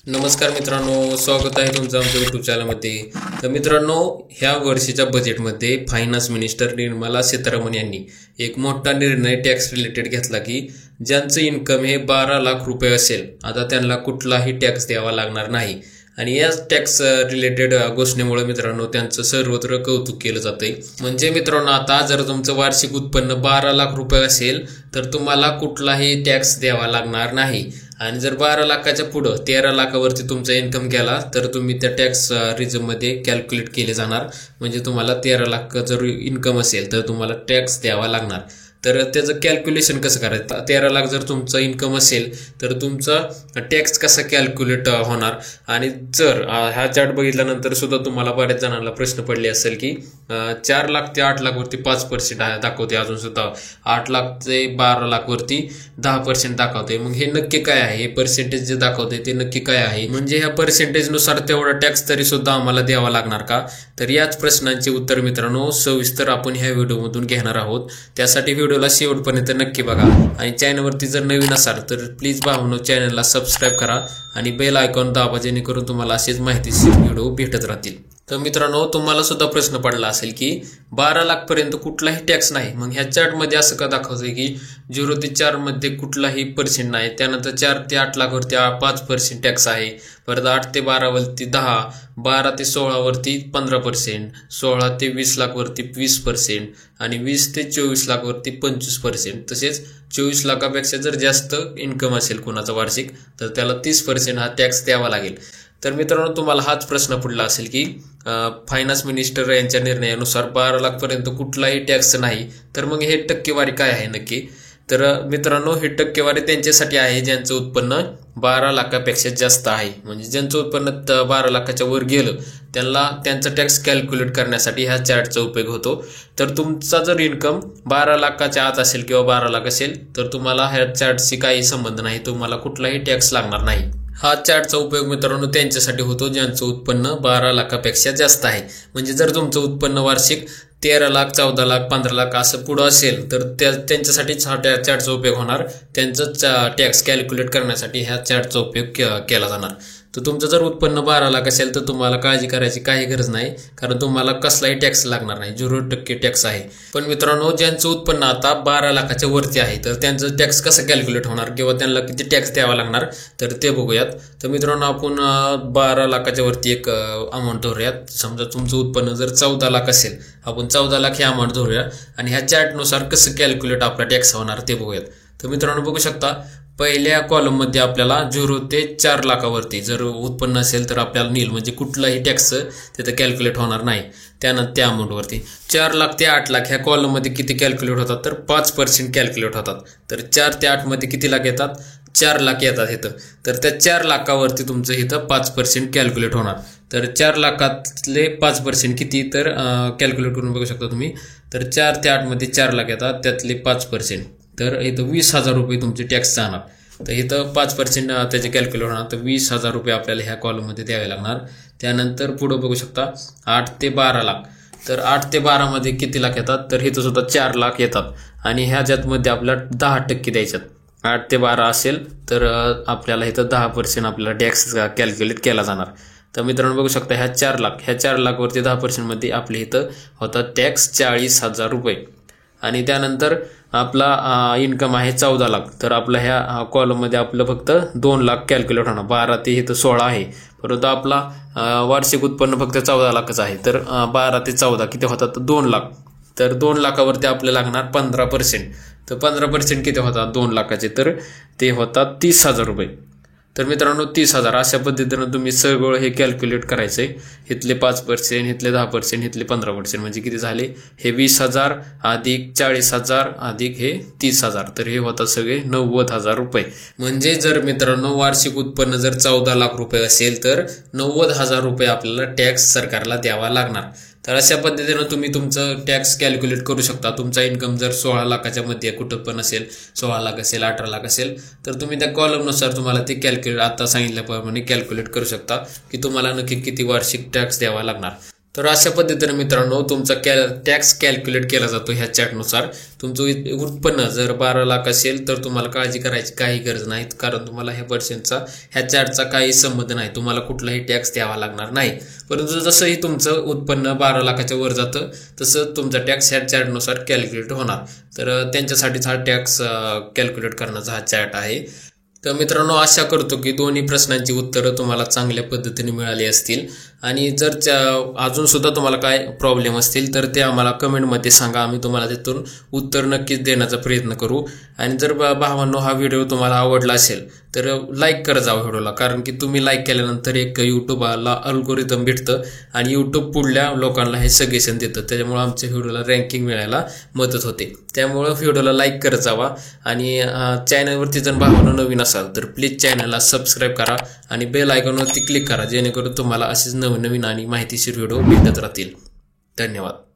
नमस्कार मित्रांनो, स्वागत आहे तुमचं आमच्या युट्यूब चॅनलमध्ये. तर मित्रांनो, ह्या वर्षीच्या बजेटमध्ये फायनान्स मिनिस्टर निर्मला सीतारामन यांनी एक मोठा निर्णय टॅक्स रिलेटेड घेतला की ज्यांचं इन्कम हे 12 लाख रुपये असेल, आता त्यांना कुठलाही टॅक्स द्यावा लागणार नाही. आणि या टॅक्स रिलेटेड घोषणेमुळे मित्रांनो त्यांचं सर्वत्र कौतुक केलं जातंय. म्हणजे मित्रांनो, आता जर तुमचं वार्षिक उत्पन्न 12 लाख रुपये असेल तर तुम्हाला कुठलाही टॅक्स द्यावा लागणार नाही. आणि जर 12 लाखाच्या पुढं 13 लाखावरती तुमचा इन्कम गेला तर तुम्ही त्या टॅक्स रिझममध्ये कॅल्क्युलेट केले जाणार. म्हणजे तुम्हाला 13 लाख जर इन्कम असेल तर तुम्हाला टॅक्स द्यावा लागणार. तर त्याचं कॅल्क्युलेशन कसं करायचं? 13 लाख जर तुमचं इन्कम असेल तर तुमचा टॅक्स कसा कॅल्क्युलेट होणार? आणि जर हा चार्ट बघितल्यानंतर सुद्धा तुम्हाला बऱ्याच जणांना प्रश्न पडले असेल की 4 लाख ते 8 लाख वरती 5% दाखवते, अजून सुद्धा 8 लाख ते 12 लाख वरती 10% दाखवते. मग हे नक्की काय आहे? हे पर्सेंटेज जे दाखवते ते नक्की काय आहे? म्हणजे ह्या पर्सेंटेजनुसार तेवढा टॅक्स तरी सुद्धा आम्हाला द्यावा लागणार का? तर याच प्रश्नांची उत्तर मित्रांनो सविस्तर आपण ह्या व्हिडिओमधून घेणार आहोत. त्यासाठी व्हिडिओला शेवटपर्यंत नक्की बघा. आणि चॅनलवरती जर नवीन असाल तर प्लीज भावनो चॅनलला सबस्क्राईब करा आणि बेल आयकॉन दाबा, जेणेकरून तुम्हाला असेच माहितीशीर व्हिडिओ भेटत राहतील. तर मित्रांनो, तुम्हाला सुद्धा प्रश्न पडला असेल की 12 लाख पर्यंत कुठलाही टॅक्स नाही, मग ह्या चार्टमध्ये असं का दाखवतंय की 0 ते 4 मध्ये कुठलाही पर्सेंट नाही, त्यानंतर 4 ते 8 लाख वरती 5% टॅक्स आहे, परत 8 ते 12 वरती 10, 12 ते 16 वरती 15%, 16 ते 20 लाख वरती 20% आणि 20 ते 24 लाख वरती 25%. तसेच 24 लाखापेक्षा जर जास्त इन्कम असेल कोणाचा वार्षिक तर त्याला 30% हा टॅक्स द्यावा लागेल. तर मित्रांनो, तुम्हाला हाच प्रश्न पडला असेल की फायनान्स मिनिस्टर यांच्या निर्णयानुसार 12 लाख पर्यंत कुठलाही टॅक्स नाही, तर मग हे टक्केवारी काय आहे नक्की? तर मित्रांनो, ही टक्केवारी त्यांच्यासाठी आहे ज्यांचं उत्पन्न 12 लाखापेक्षा जास्त आहे. म्हणजे ज्यांचं उत्पन्न 12 लाखाच्या वर गेलं त्यांना त्यांचा टॅक्स कॅल्क्युलेट करण्यासाठी ह्या चार्टचा उपयोग होतो. तर तुमचा जर इन्कम 12 लाखाच्या आत असेल किंवा 12 लाख असेल तर तुम्हाला ह्या चार्टशी काही संबंध नाही, तुम्हाला कुठलाही टॅक्स लागणार नाही. हा चार्टचा उपयोग मित्रांनो त्यांच्यासाठी होतो ज्यांचं उत्पन्न 12 लाखापेक्षा जास्त आहे. म्हणजे जर तुमचं उत्पन्न वार्षिक 13 लाख, 14 लाख, 15 लाख असं पुढं असेल तर त्यांच्यासाठीच हा चार्टचा उपयोग होणार. त्यांचं टॅक्स कॅल्क्युलेट करण्यासाठी ह्या चार्टचा उपयोग केला जाणार. तर तुमचं जर उत्पन्न 12 लाख असेल तर तुम्हाला काळजी करायची काही गरज नाही, कारण तुम्हाला कसलाही टॅक्स लागणार नाही, 0% टॅक्स आहे. पण मित्रांनो, ज्यांचं उत्पन्न आता 12 लाखाच्या वरती आहे तर त्यांचं टॅक्स कसं कॅल्क्युलेट होणार किंवा त्यांना किती टॅक्स द्यावा लागणार तर ते बघूयात. तर मित्रांनो, आपण 12 लाखाच्या वरती एक अमाऊंट धरूयात. समजा तुमचं उत्पन्न जर 14 लाख असेल, आपण 14 लाख हे अमाऊंट धरूया आणि ह्या चार्टनुसार कसं कॅल्क्युलेट आपला टॅक्स होणार ते बघूयात. तर मित्रांनो, बघू शकता पहिल्या कॉलममध्ये आपल्याला 0 ते 4 लाखावरती जर उत्पन्न असेल तर आपल्याला नील, म्हणजे कुठलाही टॅक्स तिथं कॅल्क्युलेट होणार नाही. त्यानंतर त्या अमाऊंटवरती 4 लाख ते 8 लाख ह्या कॉलममध्ये किती कॅल्क्युलेट होतात तर 5% कॅल्क्युलेट होतात. तर 4 ते 8 मध्ये किती लाख येतात? 4 लाख येतात इथं. तर त्या 4 लाखावरती तुमचं इथं 5% कॅल्क्युलेट होणार. तर 4 लाखातले 5% किती तर कॅल्क्युलेट करून बघू शकता तुम्ही. तर 4 ते 8 मध्ये 4 लाख येतात, त्यातले 5%, तर इथं 20,000 रुपये तुमचे टॅक्स जाणार. तर इथं 5% त्याचे कॅल्क्युलेट होणार. तर 20,000 रुपये आपल्याला ह्या कॉलममध्ये द्यावे लागणार. त्यानंतर पुढं बघू शकता 8 ते 12 लाख. तर 8 ते 12 मध्ये किती लाख येतात तर इथं सुद्धा 4 लाख येतात आणि ह्याच्यामध्ये आपल्याला 10% द्यायच्यात. 8 ते 12 असेल तर आपल्याला इथं 10% आपल्याला टॅक्स कॅल्क्युलेट केला जाणार. तर मित्रांनो, बघू शकता ह्या 4 लाख वरती 10% मध्ये आपल्या इथं होतात टॅक्स 40,000 रुपये. आणि त्यानंतर आपला इन्कम आहे 14 लाख. तर आपला ह्या कॉलममध्ये आपलं फक्त 2 लाख कॅल्क्युलेट होणार. 12 ते इथं 16 आहे, परंतु आपला वार्षिक उत्पन्न फक्त 14 लाखच आहे. तर 12 ते 14 किती होतात? 2 लाख. तर 2 लाखावरती आपल्याला लागणार 15%. तर 15% किती होतात 2 लाखाचे? तर ते होतात 30,000 रुपये. तर मित्रांनो, 30,000 अशा पद्धतीनं तुम्ही सगळं हे कॅल्क्युलेट करायचंय. इथले 5%, इथले 10%, इथले 15%, म्हणजे किती झाले? हे 20,000 अधिक 40,000 अधिक हे 30,000. तर हे होतात सगळे 90,000 रुपये. म्हणजे जर मित्रांनो वार्षिक उत्पन्न जर 14 लाख रुपये असेल तर 90,000 रुपये आपल्याला टॅक्स सरकारला द्यावा लागणार. तर अशा पद्धतीनं तुम्ही तुमचं टॅक्स कॅल्क्युलेट करू शकता. तुमचा इन्कम जर 16 लाखाच्या मध्ये कुठं पण असेल, 16 लाख असेल, 18 लाख असेल, तर तुम्ही त्या कॉलमनुसार तुम्हाला ते कॅल्क्युलेट आता सांगितल्याप्रमाणे कॅल्क्युलेट करू शकता की तुम्हाला नक्की किती वार्षिक टॅक्स द्यावा लागणार. तर अशा पद्धतीने मित्रांनो तुमचा टॅक्स कॅल्क्युलेट केला जातो ह्या चार्टनुसार. तुमचं उत्पन्न जर 12 लाख असेल तर तुम्हाला काळजी करायची काही गरज नाही, कारण तुम्हाला ह्या चार्टचा काही संबंध नाही. तुम्हाला कुठलाही टॅक्स द्यावा लागणार नाही. परंतु जसंही तुमचं उत्पन्न 12 लाखाच्या वर जातं तसं तुमचा टॅक्स ह्या चार्टनुसार कॅल्क्युलेट होणार. तर त्यांच्यासाठीच हा टॅक्स कॅल्क्युलेट करण्याचा हा चार्ट आहे. तर मित्रांनो आशा करतो की दोन्ही प्रश्नांची उत्तरं तुम्हाला चांगल्या पद्धतीने मिळाली असतील. आणि जर अजून सुद्धा तुम्हाला काय प्रॉब्लेम असतील तर ते आम्हाला कमेंटमध्ये सांगा. आम्ही तुम्हाला त्यातून उत्तर नक्कीच देण्याचा प्रयत्न करू. आणि जर भावांनो हा व्हिडिओ तुम्हाला आवडला असेल तर लाईक करा जावं व्हिडिओला, कारण की तुम्ही लाईक केल्यानंतर एक यूट्यूबला अल्गोरिदम भेटतं आणि यूट्यूब पुढल्या लोकांना हे सजेशन देतं. त्याच्यामुळे आमच्या व्हिडिओला रँकिंग मिळायला मदत होते. त्यामुळं व्हिडिओला लाईक करत जावा. आणि चॅनलवरती जर भावांनो नवीन असाल तर प्लीज चॅनलला सबस्क्राईब करा आणि बेल आयकॉनवरती क्लिक करा, जेणेकरून तुम्हाला असेच नवीन आणि माहितीशीर व्हिडिओ भेटत राहतील. धन्यवाद.